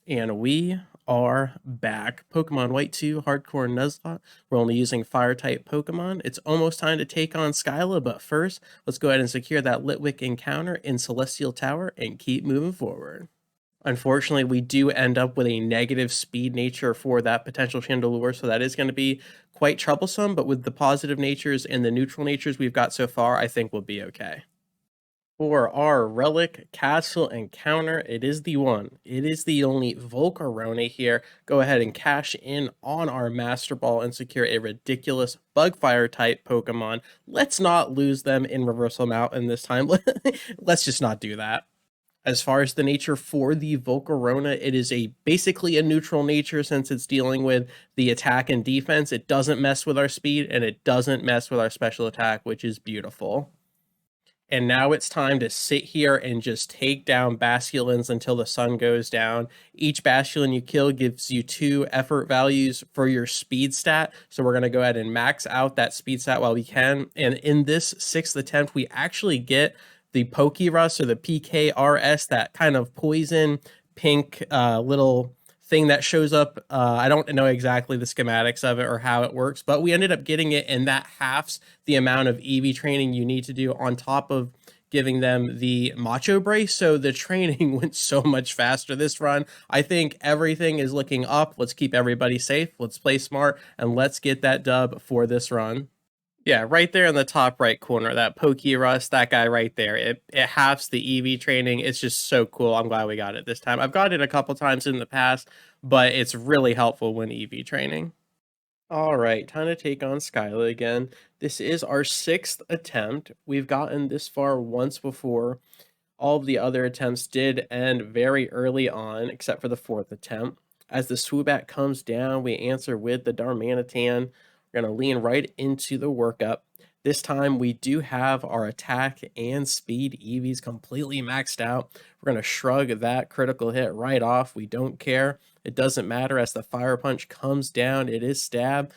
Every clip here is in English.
And we are back. Pokemon White 2 Hardcore Nuzlocke. We're only using Fire-type Pokemon. It's almost time to take on Skyla, but first, let's go ahead and secure that Litwick encounter in Celestial Tower and keep moving forward. Unfortunately, we do end up with a negative speed nature for that potential Chandelure, so that is going to be quite troublesome, but with the positive natures and the neutral natures we've got so far, I think we'll be okay. For our Relic Castle encounter, it is the one. It is the only Volcarona here. Go ahead and cash in on our Master Ball and secure a ridiculous Bugfire type Pokemon. Let's not lose them in Reversal Mountain this time. Let's just not do that. As far as the nature for the Volcarona, it is basically a neutral nature since it's dealing with the attack and defense. It doesn't mess with our speed and it doesn't mess with our special attack, which is beautiful. And now it's time to sit here and just take down Basculins until the sun goes down. Each Basculin you kill gives you 2 effort values for your speed stat. So we're going to go ahead and max out that speed stat while we can. And in this 6th attempt, we actually get the Pokerus or the PKRS, that kind of poison pink little thing that shows up. I don't know exactly the schematics of it or how it works, but we ended up getting it, and that halves the amount of EV training you need to do on top of giving them the Macho Brace. So the training went so much faster this run. I think everything is looking up. Let's keep everybody safe. Let's play smart, and let's get that dub for this run. Yeah, right there in the top right corner, that Pokerus, that guy right there. It halves the EV training. It's just so cool. I'm glad we got it this time. I've got it a couple times in the past, but it's really helpful when EV training. All right, time to take on Skyla again. This is our 6th attempt. We've gotten this far once before. All of the other attempts did end very early on, except for the 4th attempt. As the Swoobat comes down, we answer with the Darmanitan. We're going to lean right into the workup. This time we do have our attack and speed EVs completely maxed out. We're going to shrug that critical hit right off. We don't care. It doesn't matter as the Fire Punch comes down. It is stab.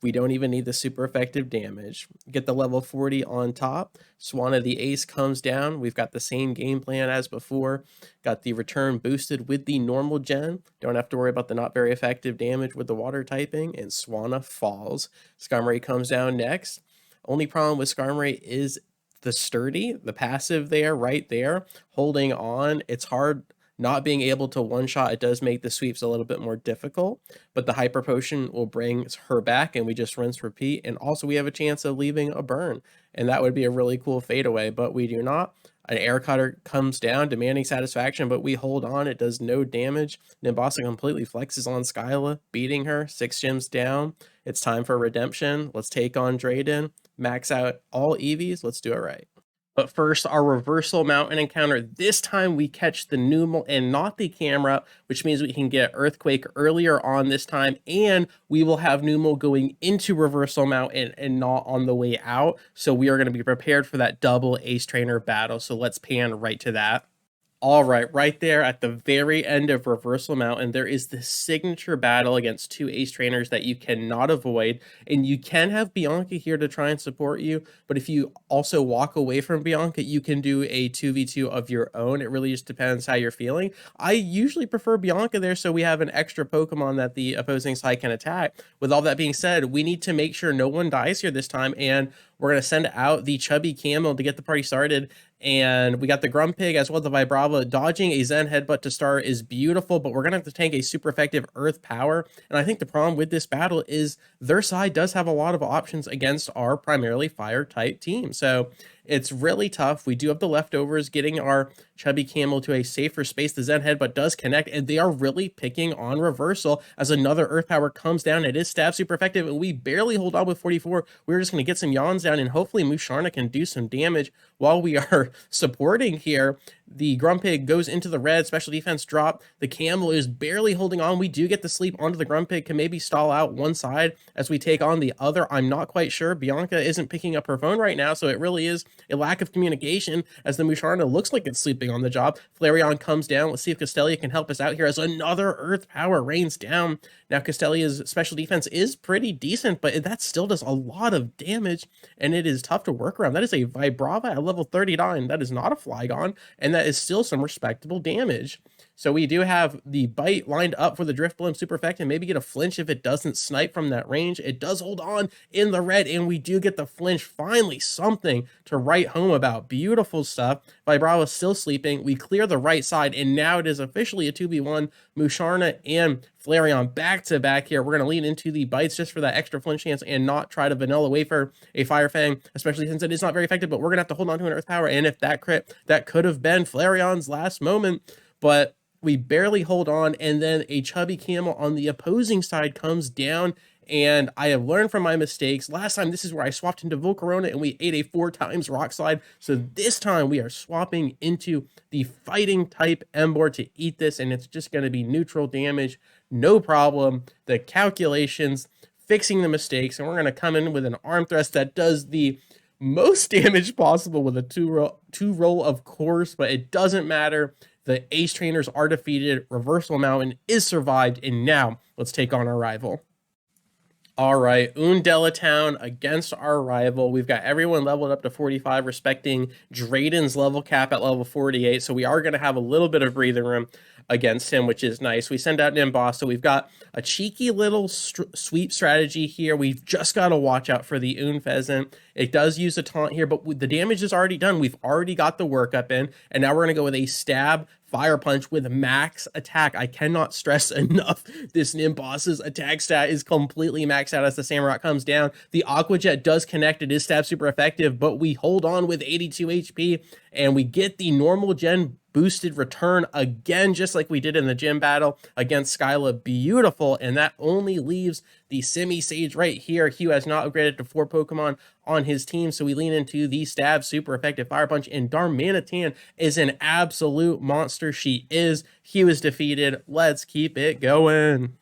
We don't even need the super effective damage. Get the level 40 on top. Swanna the Ace comes down. We've got the same game plan as before. Got the return boosted with the normal gen. Don't have to worry about the not very effective damage with the water typing. And Swanna falls. Skarmory comes down next. Only problem with Skarmory is the sturdy, the passive there, right there, holding on. It's hard not being able to one-shot. It does make the sweeps a little bit more difficult, but the Hyper Potion will bring her back, and we just rinse, repeat. And also we have a chance of leaving a burn, and that would be a really cool fadeaway, but we do not. An Air Cutter comes down, demanding satisfaction, but we hold on. It does no damage. Nimbasa completely flexes on Skyla, beating her. 6 gems down. It's time for redemption. Let's take on Drayden. Max out all EVs. Let's do it right. But first, our Reversal Mountain encounter. This time we catch the Numel and not the camera, which means we can get Earthquake earlier on this time, and we will have Numel going into Reversal Mountain and not on the way out. So we are going to be prepared for that double Ace Trainer battle. So let's pan right to that. All right there at the very end of Reversal Mountain, there is this signature battle against 2 Ace Trainers that you cannot avoid, and you can have Bianca here to try and support you, but if you also walk away from Bianca, you can do a 2v2 of your own. It really just depends how you're feeling. I usually prefer Bianca there so we have an extra Pokemon that the opposing side can attack. With all that being said, we need to make sure no one dies here this time, and we're going to send out the Chubby Camel to get the party started. And we got the Grumpig as well as the Vibrava. Dodging a Zen Headbutt to start is beautiful, but we're going to have to tank a super effective Earth Power. And I think the problem with this battle is their side does have a lot of options against our primarily Fire-type team. So it's really tough. We do have the leftovers. Getting our Chubby Camel to a safer space. The Zen Headbutt does connect, and they are really picking on Reversal as another Earth Power comes down. It is stab super effective, and we barely hold on with 44. We're just going to get some yawns down, and hopefully Musharna can do some damage while we are supporting here. The Grumpig goes into the red, special defense drop. The Camel is barely holding on. We do get the sleep onto the Grumpig, can maybe stall out one side as we take on the other. I'm not quite sure. Bianca isn't picking up her phone right now, so it really is a lack of communication as the Musharna looks like it's sleeping on the job. Flareon comes down. Let's see if Castelia can help us out here as another Earth Power rains down. Now Castelia's special defense is pretty decent, but that still does a lot of damage, and it is tough to work around. That is a Vibrava at level 39. That is not a Flygon, and that is still some respectable damage. So we do have the bite lined up for the Drift Bloom super effective, maybe get a flinch if it doesn't snipe from that range. It does hold on in the red, and we do get the flinch. Finally, something to write home about. Beautiful stuff. Vibrava still sleeping. We clear the right side, and now it is officially a 2v1. Musharna and Flareon back to back here. We're going to lean into the bites just for that extra flinch chance and not try to vanilla wafer a Fire Fang, especially since it is not very effective, but we're going to have to hold on to an Earth Power. And if that crit, that could have been Flareon's last moment, but we barely hold on, and then a chubby camel on the opposing side comes down, and I have learned from my mistakes. Last time, this is where I swapped into Volcarona, and we ate a 4x Rock Slide, so this time we are swapping into the Fighting type Emboar to eat this, and it's just going to be neutral damage, no problem. The calculations, fixing the mistakes, and we're going to come in with an Arm Thrust that does the most damage possible with a two roll, of course, but it doesn't matter. The Ace Trainers are defeated, Reversal Mountain is survived, and now let's take on our rival. All right, Undella Town against our rival. We've got everyone leveled up to 45, respecting Drayden's level cap at level 48, so we are going to have a little bit of breathing room against him, which is nice. We send out Nimbus, so we've got a cheeky little sweep strategy here. We've just got to watch out for the Pheasant. It does use a taunt here, but the damage is already done. We've already got the workup in, and now we're going to go with a stab Fire Punch with max attack. I cannot stress enough, this Nimbus's attack stat is completely maxed out as the Samurott comes down. The Aqua Jet does connect. It is stab super effective, but we hold on with 82 HP, and we get the normal gen boosted return again, just like we did in the gym battle against Skyla. Beautiful, and that only leaves the Semi-Sage right here. Hugh has not upgraded to 4 Pokemon on his team, so we lean into the stab super effective Fire Punch, and Darmanitan is an absolute monster. She is. Hugh is defeated. Let's keep it going.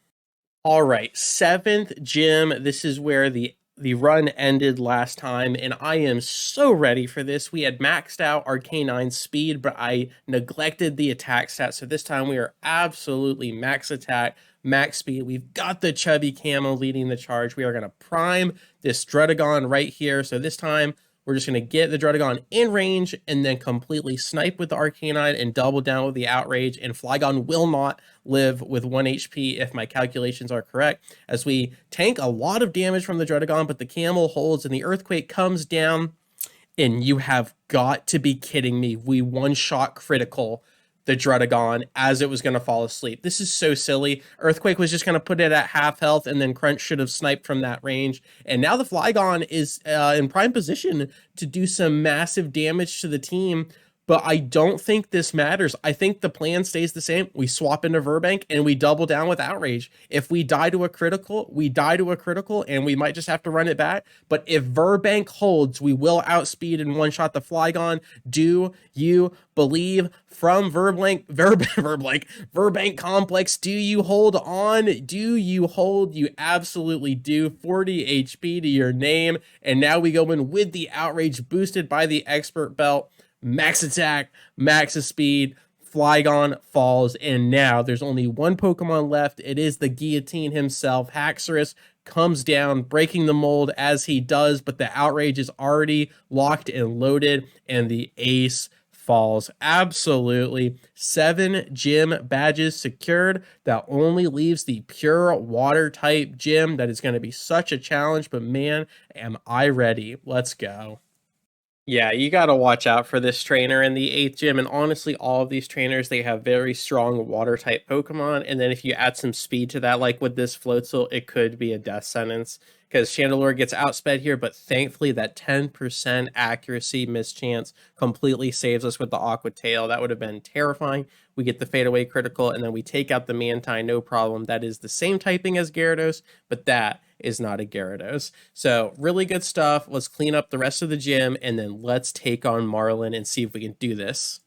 All right, 7th gym. This is where the run ended last time, and I am so ready for this. We had maxed out our K9 speed, but I neglected the attack stat, so this time we are absolutely max attack, max speed. We've got the chubby camo leading the charge. We are going to prime this Druddigon right here, so this time we're just going to get the Druddigon in range and then completely snipe with the Arcanine and double down with the Outrage, and Flygon will not live with 1 HP if my calculations are correct, as we tank a lot of damage from the Druddigon, but the Camel holds and the Earthquake comes down, and you have got to be kidding me. We one-shot critical the Druddigon as it was going to fall asleep. This is so silly. Earthquake was just going to put it at half health, and then Crunch should have sniped from that range. And now the Flygon is in prime position to do some massive damage to the team, but I don't think this matters. I think the plan stays the same. We swap into Verbank, and we double down with Outrage. If we die to a critical, we die to a critical, and we might just have to run it back. But if Verbank holds, we will outspeed and one-shot the Flygon. Do you believe? From Verbank Complex, do you hold on? Do you hold? You absolutely do. 40 HP to your name. And now we go in with the Outrage boosted by the Expert Belt. Max attack, max speed, Flygon falls, and now there's only one Pokemon left. It is the Guillotine himself. Haxorus comes down, breaking the mold as he does, but the Outrage is already locked and loaded, and the Ace falls. Absolutely. 7 gym badges secured. That only leaves the pure water type gym. That is going to be such a challenge, but man, am I ready. Let's go. Yeah, you got to watch out for this trainer in the 8th gym, and honestly, all of these trainers, they have very strong water-type Pokemon, and then if you add some speed to that, like with this Floatzel, it could be a death sentence, because Chandelure gets outsped here, but thankfully that 10% accuracy mischance completely saves us with the Aqua Tail. That would have been terrifying. We get the fadeaway critical, and then we take out the Mantine, no problem. That is the same typing as Gyarados, but that is not a Gyarados. So really good stuff. Let's clean up the rest of the gym, and then let's take on Marlin and see if we can do this.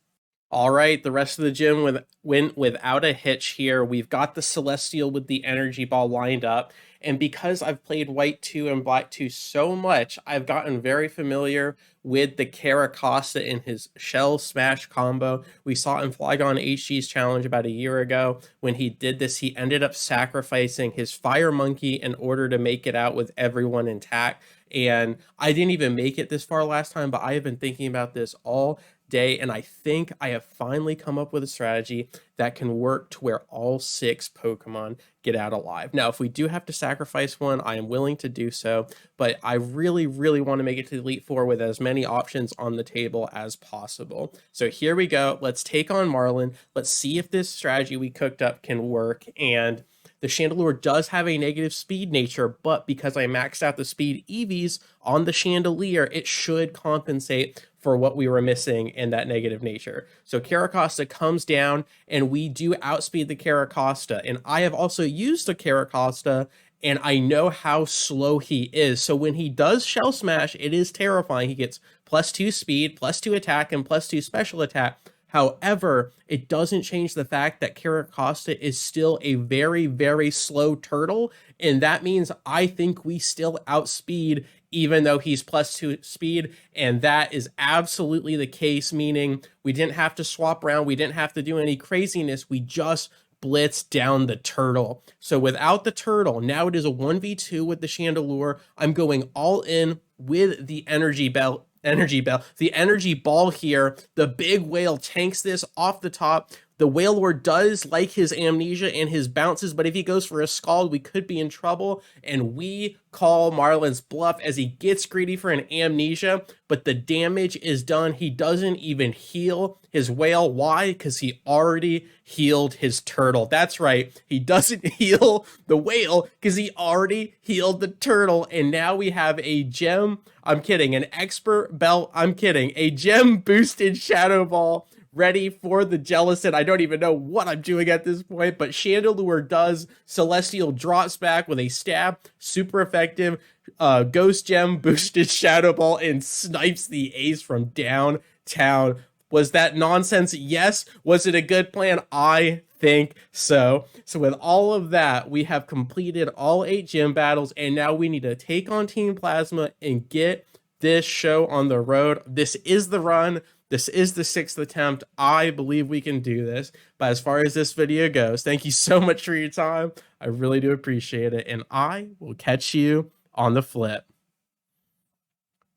All right, the rest of the gym went without a hitch here. We've got the Celestial with the Energy Ball lined up, and because I've played White 2 and Black 2 so much, I've gotten very familiar with the Caracosta in his Shell Smash combo. We saw in Flygon HG's challenge about a year ago. When he did this, he ended up sacrificing his Fire Monkey in order to make it out with everyone intact. And I didn't even make it this far last time, but I have been thinking about this all day, and I think I have finally come up with a strategy that can work to where all 6 Pokemon get out alive. Now, if we do have to sacrifice one, I am willing to do so, but I really, really want to make it to the Elite Four with as many options on the table as possible. So here we go. Let's take on Marlin. Let's see if this strategy we cooked up can work. And the Chandelure does have a negative speed nature, but because I maxed out the speed EVs on the Chandelier, it should compensate for what we were missing in that negative nature. So Caracosta comes down, and we do outspeed the Caracosta. And I have also used the Caracosta, and I know how slow he is. So when he does Shell Smash, it is terrifying. He gets +2 speed, +2 attack, and +2 special attack. However, it doesn't change the fact that Caracosta is still a very, very slow turtle, and that means I think we still outspeed even though he's +2 speed, and that is absolutely the case, meaning we didn't have to swap around, we didn't have to do any craziness, we just blitzed down the turtle. So without the turtle, now it is a 1v2 with the Chandelure. I'm going all in with the energy bell, the energy ball here. The big whale tanks this off the top. The Wailord does like his amnesia and his bounces, but if he goes for a Scald, we could be in trouble, and we call Marlin's bluff as he gets greedy for an amnesia, but the damage is done. He doesn't even heal his whale. Why? Because he already healed his turtle. That's right. He doesn't heal the whale because he already healed the turtle, and now we have a gem. I'm kidding. An expert belt. I'm kidding. A gem boosted Shadow Ball ready for the Jellicent. I don't even know what I'm doing at this point, but Chandelure does. Celestial drops back with a stab. Super effective. Ghost Gem boosted Shadow Ball and snipes the ace from downtown. Was that nonsense? Yes. Was it a good plan? I think so. So with all of that, we have completed all 8 gym battles, and now we need to take on Team Plasma and get this show on the road. This is the run. This is the 6th attempt. I believe we can do this. But as far as this video goes, thank you so much for your time. I really do appreciate it. And I will catch you on the flip.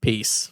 Peace.